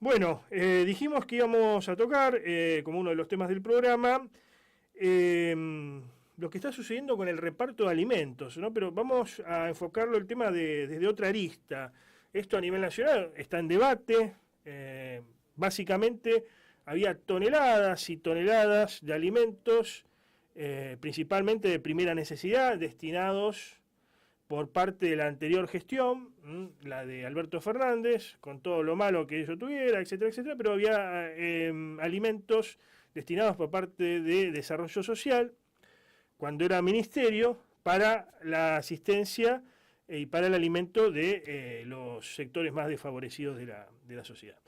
Bueno, dijimos que íbamos a tocar, como uno de los temas del programa, eh, lo que está sucediendo con el reparto de alimentos, ¿no? Pero vamos a enfocarlo el tema desde otra arista. Esto a nivel nacional está en debate. Básicamente había toneladas y toneladas de alimentos, principalmente de primera necesidad, destinados por parte de la anterior gestión, la de Alberto Fernández, con todo lo malo que ello tuviera, etcétera, etcétera, pero había alimentos destinados por parte de Desarrollo Social, cuando era ministerio, para la asistencia y para el alimento de los sectores más desfavorecidos de la sociedad.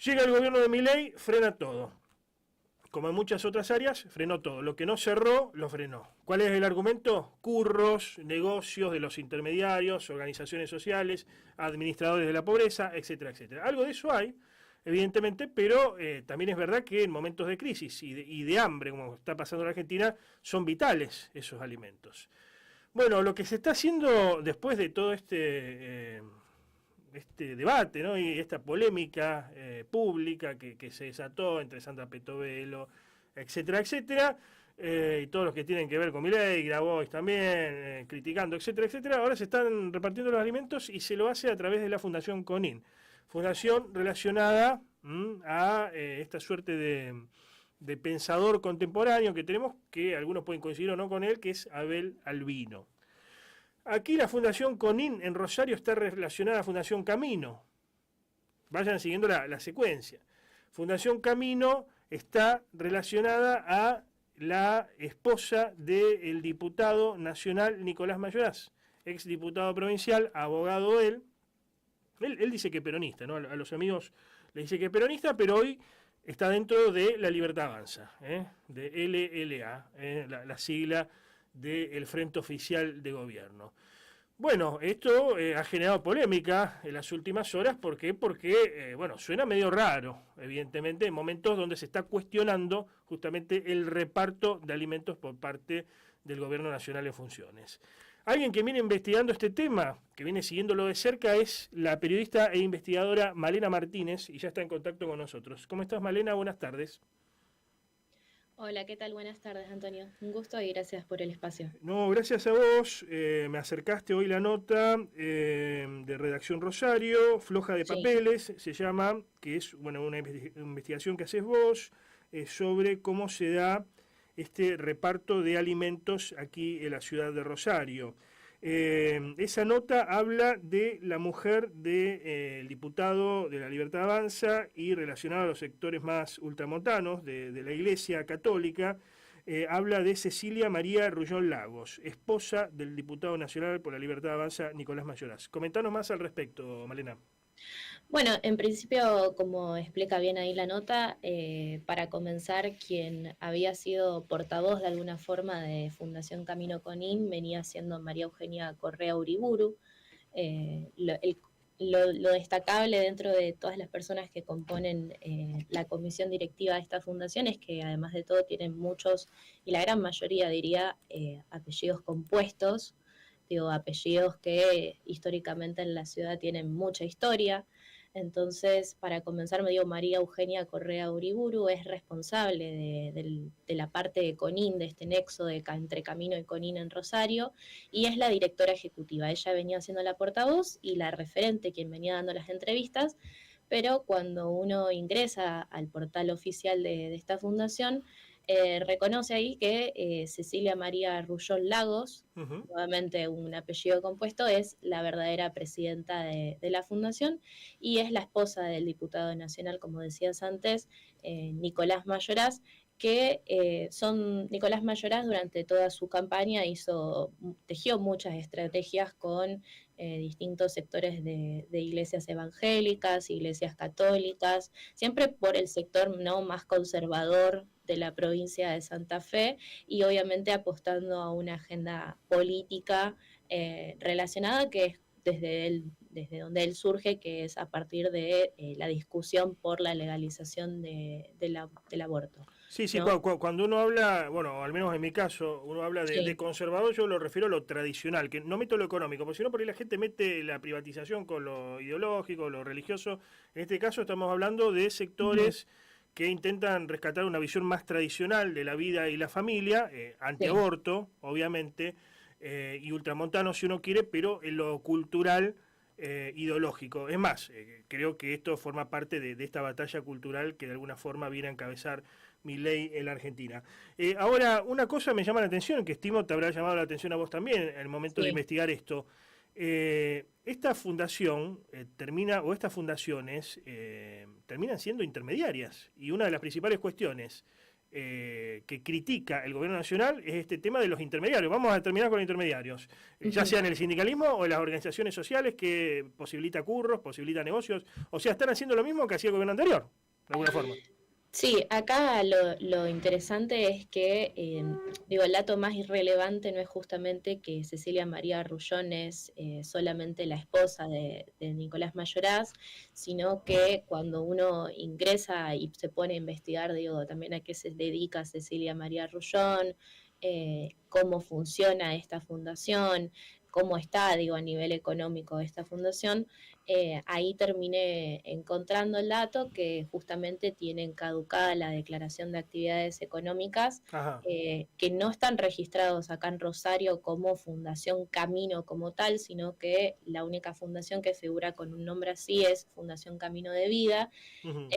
Llega el gobierno de Milei, frena todo. Como en muchas otras áreas, frenó todo. Lo que no cerró, lo frenó. ¿Cuál es el argumento? Curros, negocios de los intermediarios, organizaciones sociales, administradores de la pobreza, etcétera, etcétera. Algo de eso hay, evidentemente, pero también es verdad que en momentos de crisis y de hambre, como está pasando en Argentina, son vitales esos alimentos. Bueno, lo que se está haciendo después de todo este debate, ¿no? Y esta polémica pública que se desató entre Sandra Petovelo, etcétera, etcétera, y todos los que tienen que ver con Milei, Grabois también, criticando, etcétera, etcétera. Ahora se están repartiendo los alimentos y se lo hace a través de la Fundación CONIN, fundación relacionada a esta suerte de pensador contemporáneo que tenemos, que algunos pueden coincidir o no con él, que es Abel Albino. Aquí la Fundación CONIN en Rosario está relacionada a Fundación Camino. Vayan siguiendo la secuencia. Fundación Camino está relacionada a la esposa del diputado nacional Nicolás Mayoraz, ex diputado provincial, abogado él. Él dice que peronista, ¿no? A los amigos le dice que peronista, pero hoy está dentro de La Libertad Avanza, de LLA, la sigla del Frente Oficial de Gobierno. Bueno, esto ha generado polémica en las últimas horas. ¿Por qué? Porque, bueno, suena medio raro, evidentemente, en momentos donde se está cuestionando justamente el reparto de alimentos por parte del Gobierno Nacional en funciones. Alguien que viene investigando este tema, que viene siguiéndolo de cerca, es la periodista e investigadora Malena Martínez, y ya está en contacto con nosotros. ¿Cómo estás, Malena? Buenas tardes. Hola, ¿qué tal? Buenas tardes, Antonio. Un gusto y gracias por el espacio. No, gracias a vos. Me acercaste hoy la nota de Redacción Rosario, Floja de Sí, Papeles, se llama, que es bueno, una investigación que haces vos sobre cómo se da este reparto de alimentos aquí en la ciudad de Rosario. Esa nota habla de la mujer del diputado de la Libertad Avanza y relacionada a los sectores más ultramontanos de la Iglesia Católica. Habla de Cecilia María Rullón Lagos, esposa del diputado nacional por la Libertad Avanza, Nicolás Mayoraz. Comentanos más al respecto, Malena. bueno, en principio, como explica bien ahí la nota, para comenzar, quien había sido portavoz de alguna forma de Fundación Camino Conin venía siendo María Eugenia Correa Uriburu. Lo destacable dentro de todas las personas que componen la comisión directiva de esta fundación es que además de todo tienen muchos, y la gran mayoría diría, apellidos compuestos, digo, apellidos que históricamente en la ciudad tienen mucha historia. Entonces, para comenzar, me digo, María Eugenia Correa Uriburu es responsable de la parte de CONIN, de este nexo entre Camino y CONIN en Rosario, y es la directora ejecutiva. Ella venía siendo la portavoz y la referente, quien venía dando las entrevistas, pero cuando uno ingresa al portal oficial de esta fundación, reconoce ahí que Cecilia María Rullón Lagos, Uh -huh. nuevamente un apellido compuesto, es la verdadera presidenta de la fundación y es la esposa del diputado nacional, como decías antes, Nicolás Mayoraz, que Nicolás Mayoraz durante toda su campaña tejió muchas estrategias con distintos sectores de iglesias evangélicas, iglesias católicas, siempre por el sector no más conservador de la provincia de Santa Fe y obviamente apostando a una agenda política relacionada que es desde donde él surge, que es a partir de la discusión por la legalización del aborto. Sí, sí, ¿no? cuando uno habla, bueno, al menos en mi caso, uno habla de Sí. conservador, yo lo refiero a lo tradicional, que no meto lo económico, porque si no por ahí la gente mete la privatización con lo ideológico, lo religioso. En este caso estamos hablando de Ujú. sectores que intentan rescatar una visión más tradicional de la vida y la familia, Sí. antiaborto, obviamente, y ultramontano si uno quiere, pero en lo cultural ideológico. Es más, creo que esto forma parte de esta batalla cultural que de alguna forma viene a encabezar Milei en la Argentina. Ahora, una cosa me llama la atención, que estimo te habrá llamado la atención a vos también en el momento de Sí. investigar esto. Esta fundación termina, o estas fundaciones terminan siendo intermediarias. Y una de las principales cuestiones que critica el gobierno nacional es este tema de los intermediarios. Vamos a terminar con los intermediarios, ya Ujú. sea en el sindicalismo o en las organizaciones sociales que posibilita curros, posibilita negocios. O sea, están haciendo lo mismo que hacía el gobierno anterior, de alguna forma. Sí, acá lo interesante es que, digo, el dato más irrelevante no es justamente que Cecilia María Rullón es solamente la esposa de Nicolás Mayoraz, sino que cuando uno ingresa y se pone a investigar, digo, también a qué se dedica Cecilia María Rullón, cómo funciona esta fundación, cómo está, digo, a nivel económico esta fundación, ahí terminé encontrando el dato que justamente tienen caducada la declaración de actividades económicas, Ajá. que no están registrados acá en Rosario como Fundación Camino como tal, sino que la única fundación que figura con un nombre así es Fundación Camino de Vida, Ujú.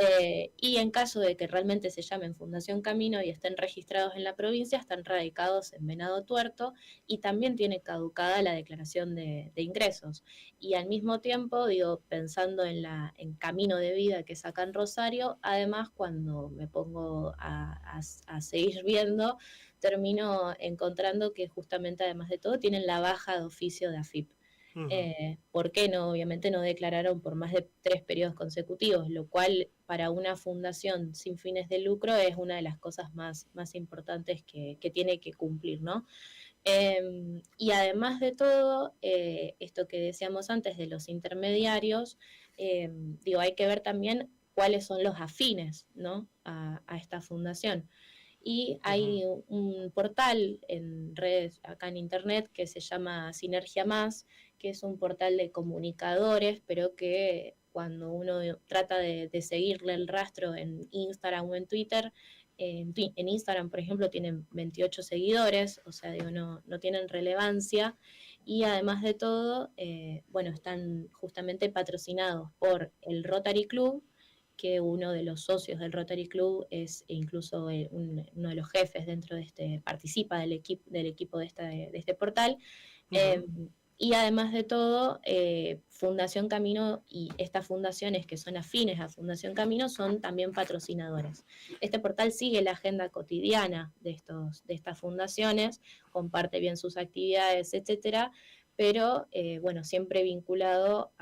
y en caso de que realmente se llamen Fundación Camino y estén registrados en la provincia, están radicados en Venado Tuerto y también tiene caducada la declaración de ingresos. Y al mismo tiempo, digo, pensando en Camino de Vida que es acá en Rosario, además cuando me pongo a seguir viendo, termino encontrando que justamente además de todo tienen la baja de oficio de AFIP. Ujú. ¿Por qué no? Obviamente no declararon por más de 3 periodos consecutivos, lo cual para una fundación sin fines de lucro es una de las cosas más importantes que tiene que cumplir, ¿no? Y además de todo, esto que decíamos antes de los intermediarios, digo, hay que ver también cuáles son los afines, ¿no? A esta fundación. Y Ujú. hay un portal en redes, acá en internet, que se llama Sinergia Más, que es un portal de comunicadores, pero que cuando uno trata de seguirle el rastro en Instagram o en Twitter, en Instagram, por ejemplo, tienen 28 seguidores, o sea, digo, no tienen relevancia. Y además de todo, bueno, están justamente patrocinados por el Rotary Club, que uno de los socios del Rotary Club es incluso uno de los jefes dentro de este, participa del equipo de este portal. Ujú. Eh, y además de todo, Fundación Camino y estas fundaciones que son afines a Fundación Camino son también patrocinadores. Este portal sigue la agenda cotidiana de estas fundaciones, comparte bien sus actividades, etcétera, pero bueno, siempre vinculado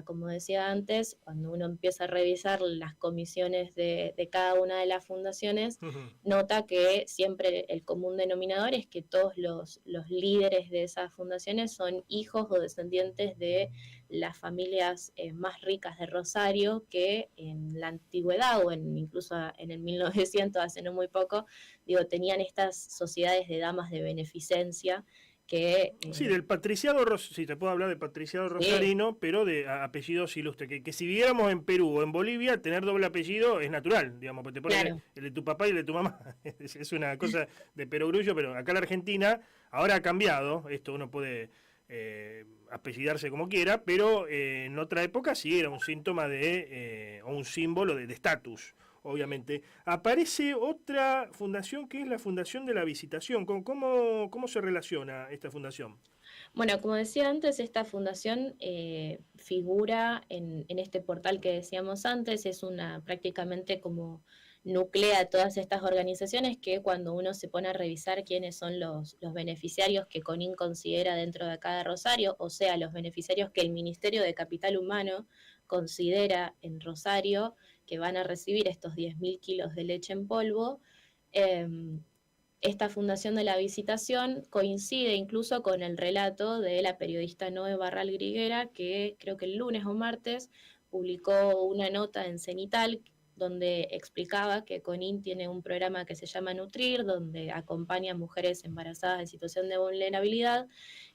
como decía antes, cuando uno empieza a revisar las comisiones de cada una de las fundaciones, Ujú. nota que siempre el común denominador es que todos los líderes de esas fundaciones son hijos o descendientes de las familias más ricas de Rosario, que en la antigüedad o incluso en el 1900, hace no muy poco, digo, tenían estas sociedades de damas de beneficencia que Sí, del patriciado, sí, te puedo hablar del patriciado sí, rosarino, pero de apellidos ilustres. Que si viviéramos en Perú o en Bolivia, tener doble apellido es natural, digamos, porque te ponen claro. el de tu papá y el de tu mamá. Es una cosa de perogrullo, pero acá en la Argentina ahora ha cambiado. Esto uno puede apellidarse como quiera, pero en otra época sí era un síntoma o un símbolo de estatus. Obviamente. Aparece otra fundación que es la Fundación de la Visitación. ¿Cómo se relaciona esta fundación? Bueno, como decía antes, esta fundación figura en este portal que decíamos antes, es una prácticamente como nuclea todas estas organizaciones que cuando uno se pone a revisar quiénes son los beneficiarios que CONIN considera dentro de acá de Rosario, o sea, los beneficiarios que el Ministerio de Capital Humano considera en Rosario que van a recibir estos 10.000 kilos de leche en polvo, eh, esta fundación de la visitación coincide incluso con el relato de la periodista Noé Barral Griguera, que creo que el lunes o martes publicó una nota en Cenital donde explicaba que CONIN tiene un programa que se llama Nutrir, donde acompaña a mujeres embarazadas en situación de vulnerabilidad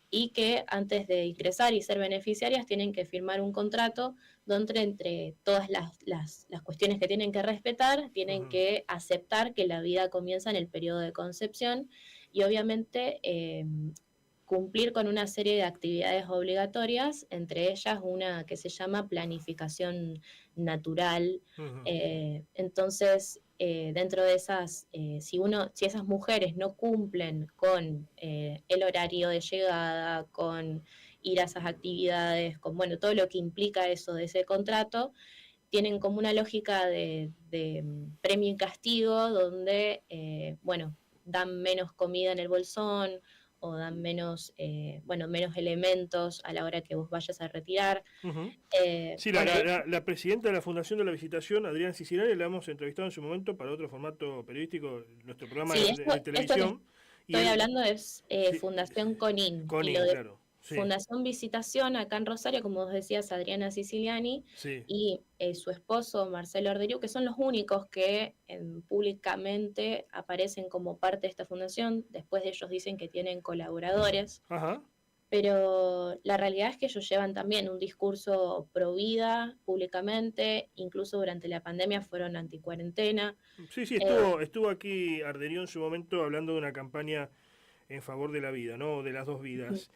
y que antes de ingresar y ser beneficiarias tienen que firmar un contrato donde entre todas las cuestiones que tienen que respetar, tienen que aceptar que la vida comienza en el periodo de concepción y obviamente cumplir con una serie de actividades obligatorias, entre ellas una que se llama planificación natural. Entonces, dentro de esas, si esas mujeres no cumplen con el horario de llegada, con ir a esas actividades, con bueno, todo lo que implica eso de ese contrato, tienen como una lógica de premio y castigo, donde, bueno, dan menos comida en el bolsón o dan menos, menos elementos a la hora que vos vayas a retirar. Sí, Bueno, la presidenta de la Fundación de la Visitación, Adriana Siciliani, la hemos entrevistado en su momento para otro formato periodístico, nuestro programa sí, de esto que televisión. Y estoy hablando es sí, Fundación CONIN, y lo Conin, de claro, sí, Fundación Visitación acá en Rosario, como vos decías, Adriana Siciliani sí. y su esposo Marcelo Orderiu, que son los únicos que públicamente aparecen como parte de esta fundación. Después de ellos dicen que tienen colaboradores, Ajá. pero la realidad es que ellos llevan también un discurso pro vida públicamente, incluso durante la pandemia fueron anticuarentena. Sí, sí, Eh, estuvo aquí Arderiu en su momento hablando de una campaña en favor de la vida, ¿no? De las dos vidas.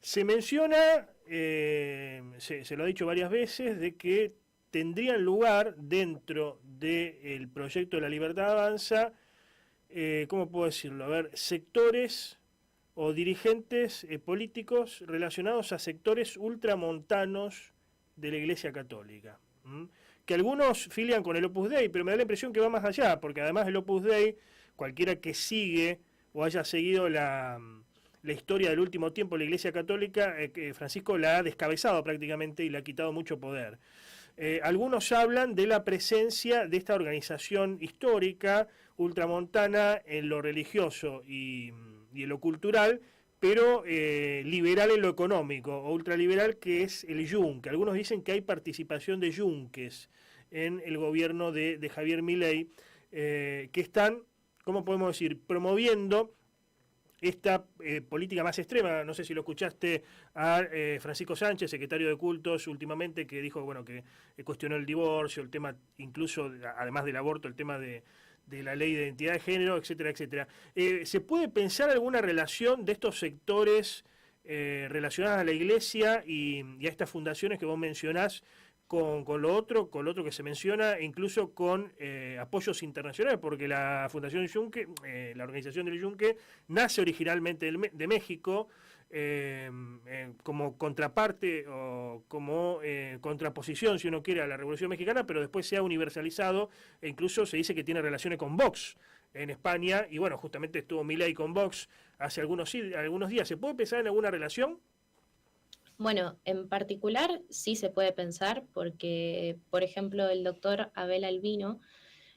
Se menciona, se lo ha dicho varias veces, de que tendrían lugar dentro del proyecto de la Libertad Avanza, ¿cómo puedo decirlo? A ver, sectores o dirigentes políticos relacionados a sectores ultramontanos de la Iglesia Católica. ¿M? Que algunos filian con el Opus Dei, pero me da la impresión que va más allá, porque además el Opus Dei, cualquiera que sigue o haya seguido la historia del último tiempo de la Iglesia Católica, Francisco la ha descabezado prácticamente y le ha quitado mucho poder. Algunos hablan de la presencia de esta organización histórica ultramontana en lo religioso y en lo cultural, pero liberal en lo económico, o ultraliberal, que es el Yunque. Algunos dicen que hay participación de yunques en el gobierno de Javier Milei, que están, ¿cómo podemos decir?, promoviendo esta política más extrema. No sé si lo escuchaste a Francisco Sánchez, secretario de Cultos, últimamente, que dijo, bueno, que cuestionó el divorcio, el tema, incluso, además del aborto, el tema de la ley de identidad de género, etcétera, etcétera. ¿Se puede pensar alguna relación de estos sectores relacionados a la Iglesia y a estas fundaciones que vos mencionás con lo otro que se menciona, e incluso con apoyos internacionales? Porque la Fundación Yunque, la organización del Yunque, nace originalmente de México, como contraparte o como contraposición, si uno quiere, a la Revolución Mexicana, pero después se ha universalizado e incluso se dice que tiene relaciones con Vox en España, y bueno, justamente estuvo Milei con Vox hace algunos días. ¿Se puede pensar en alguna relación? Bueno, en particular sí se puede pensar porque, por ejemplo, el doctor Abel Albino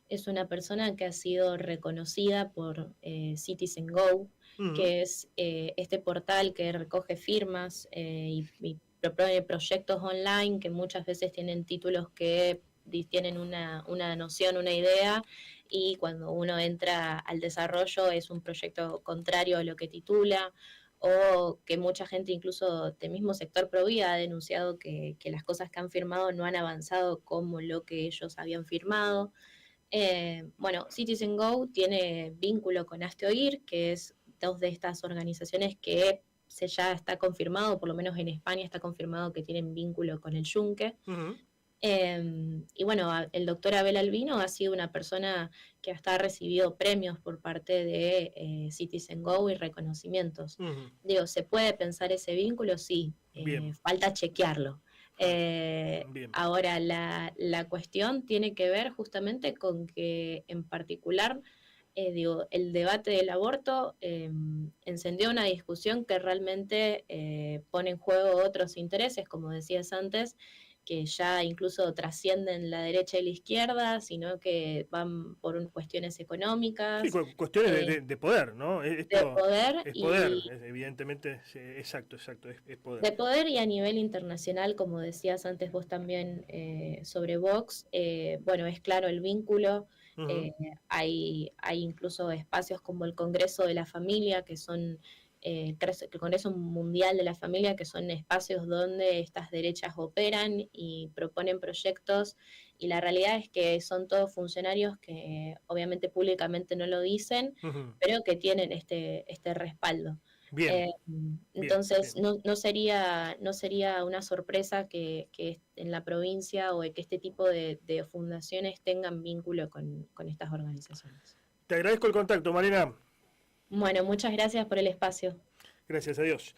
es una persona que ha sido reconocida por Citizen Go, Ujú. que es este portal que recoge firmas y propone proyectos online que muchas veces tienen títulos que tienen una noción, una idea, y cuando uno entra al desarrollo es un proyecto contrario a lo que titula, o que mucha gente, incluso del mismo sector pro vida, ha denunciado que las cosas que han firmado no han avanzado como lo que ellos habían firmado. Bueno, Citizen Go tiene vínculo con Hazte que es dos de estas organizaciones que ya está confirmado, por lo menos en España está confirmado que tienen vínculo con el Yunque. Ujú. Y bueno, el doctor Abel Albino ha sido una persona que hasta ha recibido premios por parte de Citizen Go y reconocimientos. Ujú. Digo, ¿se puede pensar ese vínculo? Sí, Bien, falta chequearlo. bien. Ahora, la cuestión tiene que ver justamente con que en particular, digo, el debate del aborto encendió una discusión que realmente pone en juego otros intereses, como decías antes, que ya incluso trascienden la derecha y la izquierda, sino que van por cuestiones Sí, económicas, cuestiones eh, de poder, ¿no? de Esto poder es poder, y evidentemente, sí, exacto, es poder. de poder y a nivel internacional, como decías antes vos también sobre Vox, bueno, es claro el vínculo, Ujú, eh, hay incluso espacios como el Congreso de la Familia, que son el Congreso Mundial de la Familia, que son espacios donde estas derechas operan y proponen proyectos, y la realidad es que son todos funcionarios que obviamente públicamente no lo dicen, ujú. pero que tienen este respaldo. Bien, Eh, bien, entonces, bien. no sería una sorpresa que en la provincia o que este tipo de fundaciones tengan vínculo con estas organizaciones. Te agradezco el contacto, Marina. Bueno, muchas gracias por el espacio. Gracias a Dios.